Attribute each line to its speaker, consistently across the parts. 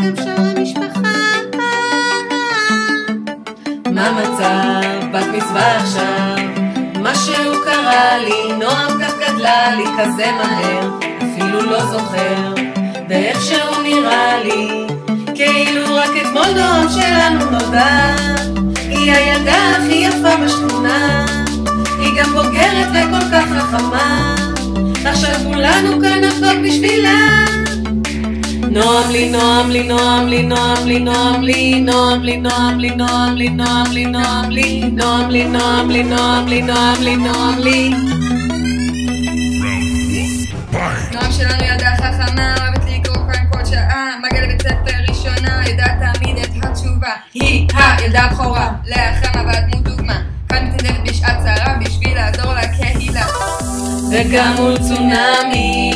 Speaker 1: וגם שאר המשפחה.
Speaker 2: מה מצב בת מצווה עכשיו? משהו קרה לי, נועם כך גדלה לי כזה מהר, אפילו לא זוכר באיך שהוא נראה לי, כאילו רק אתמול נועם שלנו נולדה. היא הילדה הכי יפה בשכונה, היא גם בוגרת וכל כך חכמה, עכשיו כולנו כאן נחגוג בשבילה. נועם לי, נועם לי, נועם לי, נועם לי, נועם לי, נועם לי, נועם לי, נועם לי, נועם לי, נועם לי, נועם לי, נועם לי, נועם לי, נועם לי, נועם לי.
Speaker 3: נועם שלנו ילדה חכמה, אוהבת לקרוא כאן כל שעה, מגיעה לבית ספר ראשונה, יודעת תמיד את התשובה. היא הילדה הבכורה, לאחרמה והדמות דוגמה, כאן מתנדבת בשעת צרה בשביל לעזור לקהילה.
Speaker 2: וגם מול צונאמי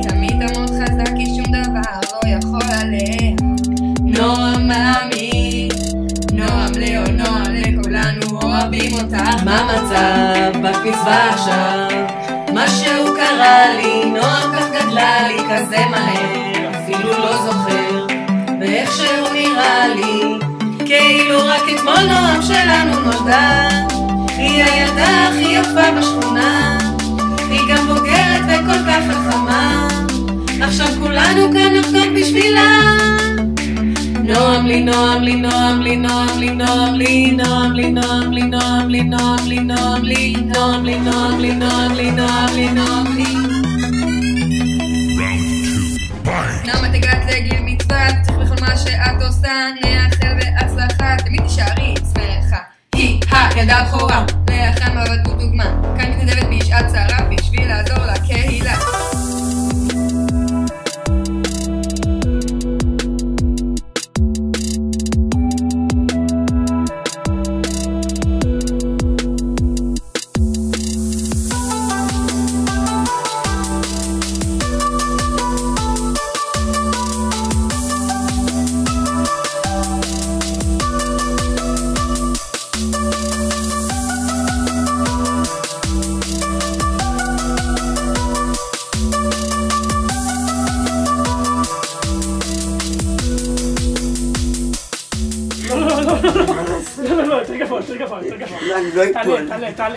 Speaker 3: תמיד תעמוד חזק כי שום דבר לא יכול עליה.
Speaker 2: נועם מאמי,
Speaker 3: נועם לאו, נועם לכולנו אוהבים אותך.
Speaker 2: מה מצב בת מצווה עכשיו? משהו קרה לי, נועם כך גדלה לי כזה מהר, אפילו לא זוכר באיך שהוא נראה לי, כאילו רק אתמול נועם שלנו נולדה. היא הילדה הכי יפה בשכונה, היא גם בוגרת וכל כך חכמה, עכשיו כולנו כאן נחגוג בשבילה. נועם לי, נועם לי, נועם לי, נועם לי, נועם לי, נועם לי, נועם לי, נועם לי, נועם לי, נועם לי, נועם לי, נועם לי, נועם לי, נועם לי, נועם לי.
Speaker 3: נועם, את הגעת לגיל מצווה, צריך בכל מה שאת עושה, נאחל בהצלחה, תמיד תישארי שמחה. היא הילדה הבכורה, לאחרמה והדמות דוגמה, כאן מתנדבת בשעת צרה בשביל לעזור לקהילה.
Speaker 4: לא, יותר גבוה, יותר גבוה, יותר גבוה.
Speaker 5: אני לא אפול.
Speaker 4: תעלה.